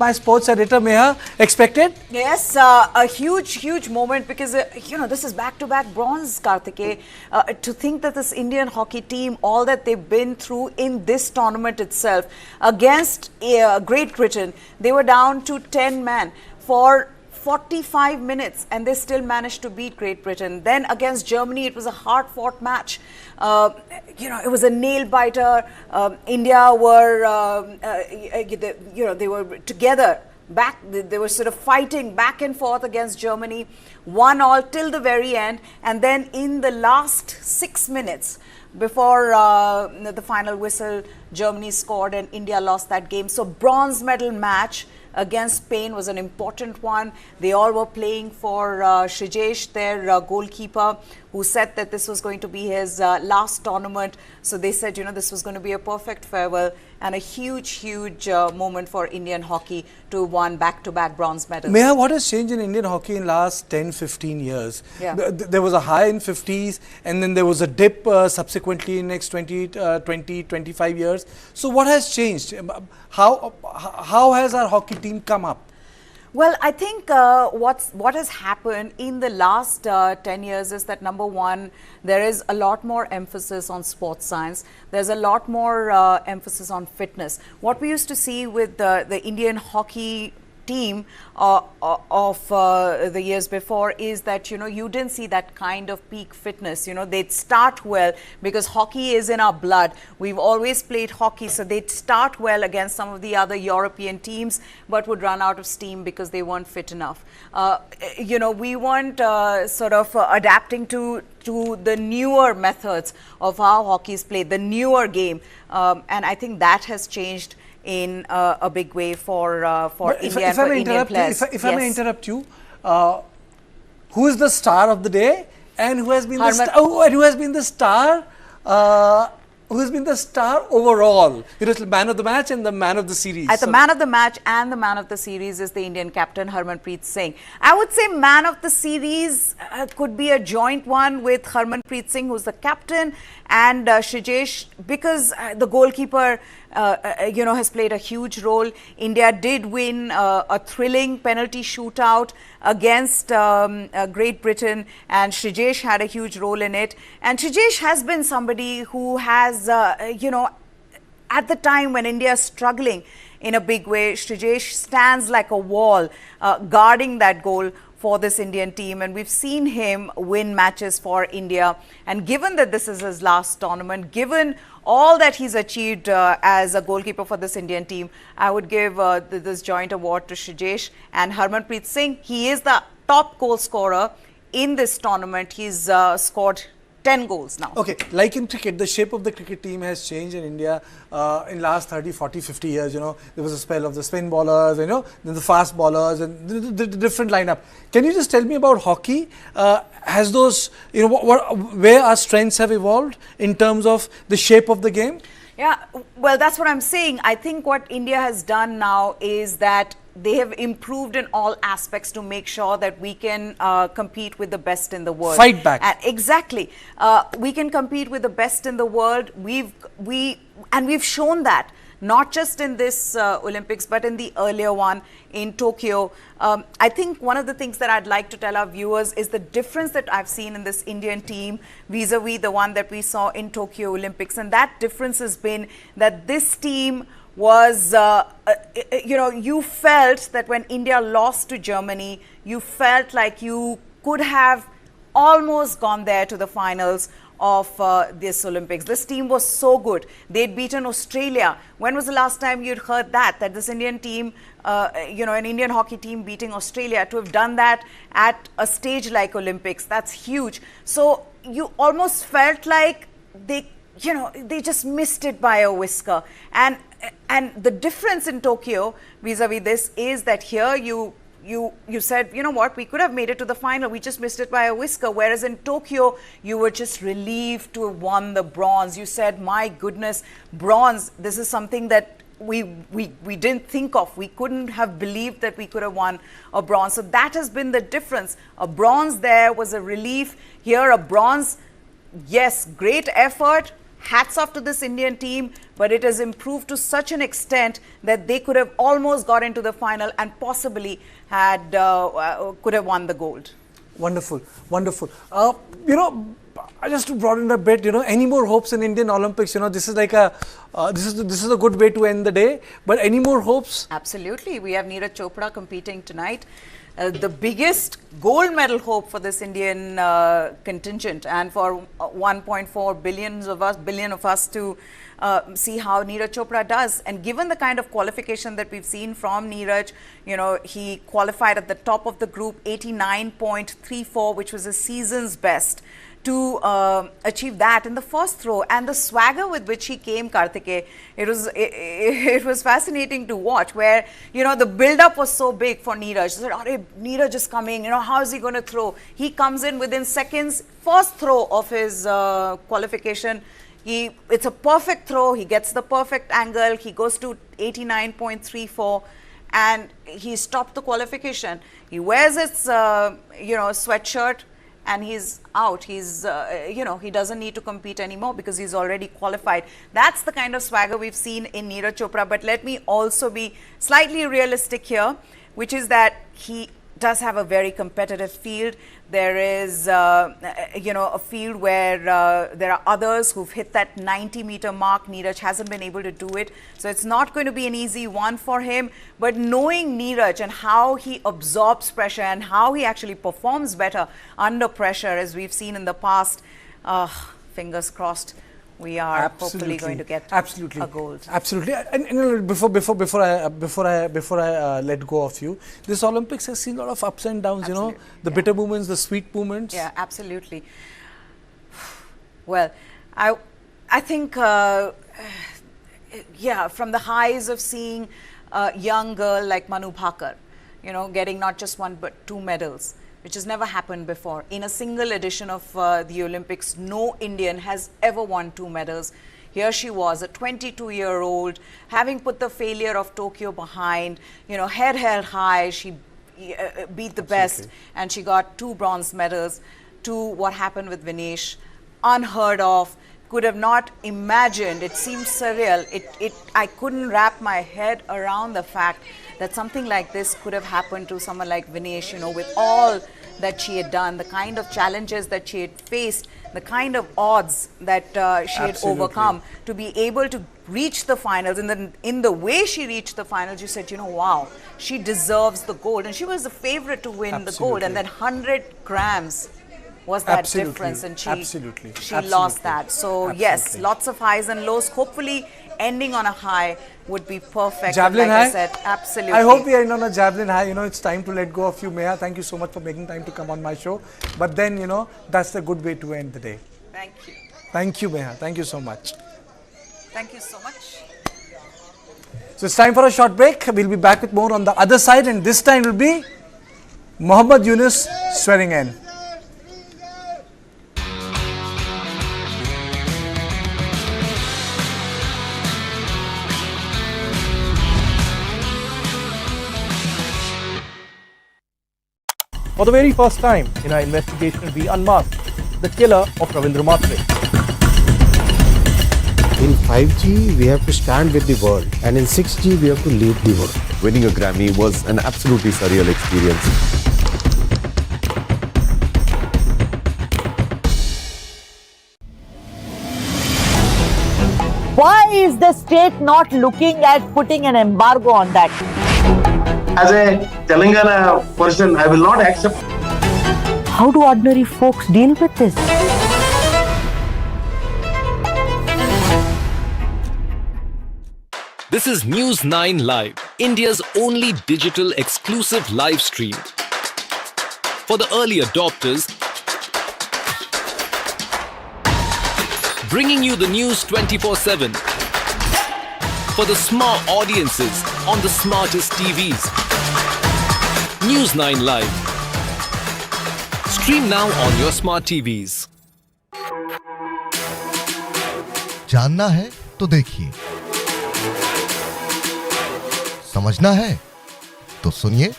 My sports editor, Meha, expected? Yes, a huge moment because, this is back-to-back bronze, Karthike. To think that this Indian hockey team, all that they've been through in this tournament itself, against Great Britain, they were down to 10 men for 45 minutes and they still managed to beat Great Britain. Then against Germany, it was a hard-fought match. It was a nail-biter. India were, they were together. They were sort of fighting back and forth against Germany, 1-1 till the very end. And then in the last 6 minutes, before the final whistle, Germany scored and India lost that game. So bronze medal match against Spain was an important one. They all were playing for Shijesh, their goalkeeper, who said that this was going to be his last tournament. So they said, this was going to be a perfect farewell and a huge moment for Indian hockey to have won back-to-back bronze medals. Meha, what has changed in Indian hockey in last 10-15 years? Yeah. There was a high in 50s and then there was a dip subsequently in next 20-25 years. So what has changed? How has our hockey team come up? Well, I think what has happened in the last 10 years is that, number one, there is a lot more emphasis on sports science. There's a lot more emphasis on fitness. What we used to see with the Indian hockey team of the years before is that, you didn't see that kind of peak fitness. They'd start well because hockey is in our blood. We've always played hockey, so they'd start well against some of the other European teams, but would run out of steam because they weren't fit enough. We weren't sort of adapting to the newer methods of how hockey is played, the newer game. And I think that has changed in a big way for India and for Indian players. If I may interrupt you, who is the star of the day and who has been the star overall? It is the man of the match and the man of the series. The man of the match and the man of the series is the Indian captain, Harmanpreet Singh. I would say man of the series could be a joint one with Harmanpreet Singh, who's the captain, and Shijesh, because the goalkeeper has played a huge role. India did win a thrilling penalty shootout against Great Britain, and Shijesh had a huge role in it. And Shijesh has been somebody who has, at the time when India is struggling in a big way, Shijesh stands like a wall guarding that goal for this Indian team, and we've seen him win matches for India. And given that this is his last tournament, given all that he's achieved as a goalkeeper for this Indian team, I would give this joint award to Shijesh and Harmanpreet Singh. He is the top goal scorer in this tournament. He's scored 10 goals now. Okay, like in cricket, the shape of the cricket team has changed in India in last 30, 40, 50 years. There was a spell of the spin bowlers, then the fast bowlers and the different lineup. Can you just tell me about hockey? Has those, where our strengths have evolved in terms of the shape of the game? Yeah, well, that's what I'm saying. I think what India has done now is that they have improved in all aspects to make sure that we can compete with the best in the world. Fight back. Exactly. We can compete with the best in the world. We've shown that, not just in this Olympics, but in the earlier one in Tokyo. I think one of the things that I'd like to tell our viewers is the difference that I've seen in this Indian team vis-a-vis the one that we saw in Tokyo Olympics. And that difference has been that this team was, you felt that when India lost to Germany, you felt like you could have almost gone there to the finals of this Olympics. This team was so good. They'd beaten Australia. When was the last time you'd heard that this Indian team, an Indian hockey team beating Australia? To have done that at a stage like Olympics, that's huge. So you almost felt like they just missed it by a whisker. And the difference in Tokyo vis-a-vis this is that here you said, what, we could have made it to the final, we just missed it by a whisker. Whereas in Tokyo, you were just relieved to have won the bronze. You said, my goodness, bronze, this is something that we didn't think of. We couldn't have believed that we could have won a bronze. So that has been the difference. A bronze there was a relief. Here, a bronze, yes, great effort, hats off to this Indian team, but it has improved to such an extent that they could have almost got into the final and possibly had could have won the gold. Wonderful, wonderful. Just to broaden a bit, any more hopes in Indian Olympics? This is like this is a good way to end the day. But any more hopes? Absolutely. We have Neeraj Chopra competing tonight. The biggest gold medal hope for this Indian contingent, and for 1.4 billion of us to see how Neeraj Chopra does. And given the kind of qualification that we've seen from Neeraj, he qualified at the top of the group, 89.34, which was a season's best. To achieve that in the first throw, and the swagger with which he came, Karthike, it was fascinating to watch, where the build-up was so big for Neeraj. He said, Neeraj is coming, how is he going to throw? He comes in within seconds, first throw of his qualification. It's a perfect throw, he gets the perfect angle, he goes to 89.34, and he stopped the qualification. He wears his sweatshirt, and he's out. He's, he doesn't need to compete anymore because he's already qualified. That's the kind of swagger we've seen in Neeraj Chopra. But let me also be slightly realistic here, which is that he does have a very competitive field. There is, a field where there are others who've hit that 90-meter mark. Neeraj hasn't been able to do it. So it's not going to be an easy one for him. But knowing Neeraj and how he absorbs pressure and how he actually performs better under pressure, as we've seen in the past, fingers crossed, we are hopefully going to get a gold. Absolutely. And before I let go of you, this Olympics has seen a lot of ups and downs. The bitter moments, the sweet moments. Yeah, absolutely. Well, I think from the highs of seeing a young girl like Manu Bhaker, getting not just one but 2 medals, which has never happened before. In a single edition of the Olympics, no Indian has ever won 2 medals. Here she was, a 22-year-old, having put the failure of Tokyo behind, head held high. She beat the best, and she got 2 bronze medals. To what happened with Vinesh, unheard of. Could have not imagined. It seemed surreal. I couldn't wrap my head around the fact that something like this could have happened to someone like Vinesh, with all that she had done, the kind of challenges that she had faced, the kind of odds that she had overcome, to be able to reach the finals. And in the way she reached the finals, you said, wow, she deserves the gold. And she was the favorite to win the gold. And then 100 grams was that difference, and she lost that. So yes, lots of highs and lows. Hopefully ending on a high would be perfect. Javelin high? I said, absolutely. I hope we end on a javelin high. It's time to let go of you, Meha. Thank you so much for making time to come on my show. But then, that's a good way to end the day. Thank you. Thank you, Meha. Thank you so much. Thank you so much. So it's time for a short break. We'll be back with more on the other side, and this time will be Mohammad Yunus swearing in. For the very first time in our investigation, we unmasked the killer of Ravindra Matre. In 5G, we have to stand with the world, and in 6G, we have to lead the world. Winning a Grammy was an absolutely surreal experience. Why is the state not looking at putting an embargo on that? As a Telangana person, I will not accept. How do ordinary folks deal with this? This is News 9 Live, India's only digital exclusive live stream. For the early adopters, bringing you the news 24/7. For the smart audiences on the smartest TVs. News 9 Live. Stream now on your smart TVs. जानना है तो देखिए, समझना है तो सुनिए,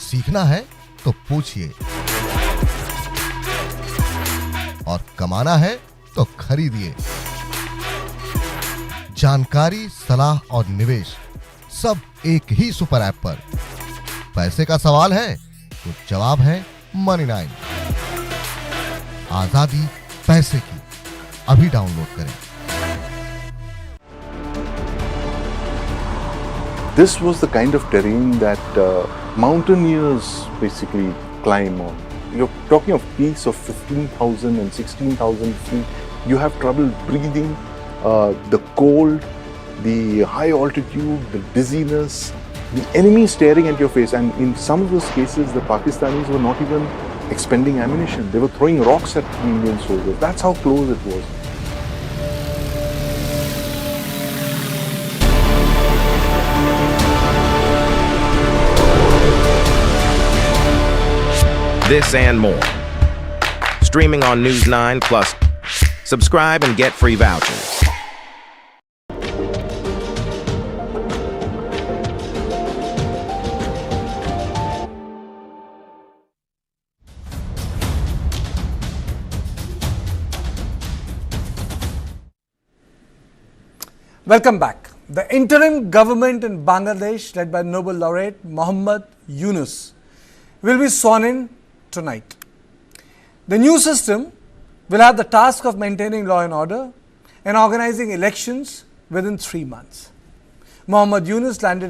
सीखना है तो पूछिए, और कमाना है तो खरीदिए। जानकारी, सलाह और निवेश सब एक ही सुपर ऐप पर। पैसे का सवाल है तो जवाब है मनी 9। आजादी पैसे की, अभी डाउनलोड करें। This was the kind of terrain that mountaineers basically climb on. You're talking of peaks of 15,000 and 16,000 feet. You have trouble breathing, the cold, the high altitude, the dizziness, the enemy staring at your face. And in some of those cases, the Pakistanis were not even expending ammunition. They were throwing rocks at the Indian soldiers. That's how close it was. This and more. Streaming on News 9 Plus. Subscribe and get free vouchers. Welcome back. The interim government in Bangladesh, led by Nobel laureate Muhammad Yunus, will be sworn in tonight. The new system will have the task of maintaining law and order and organizing elections within 3 months. Muhammad Yunus landed in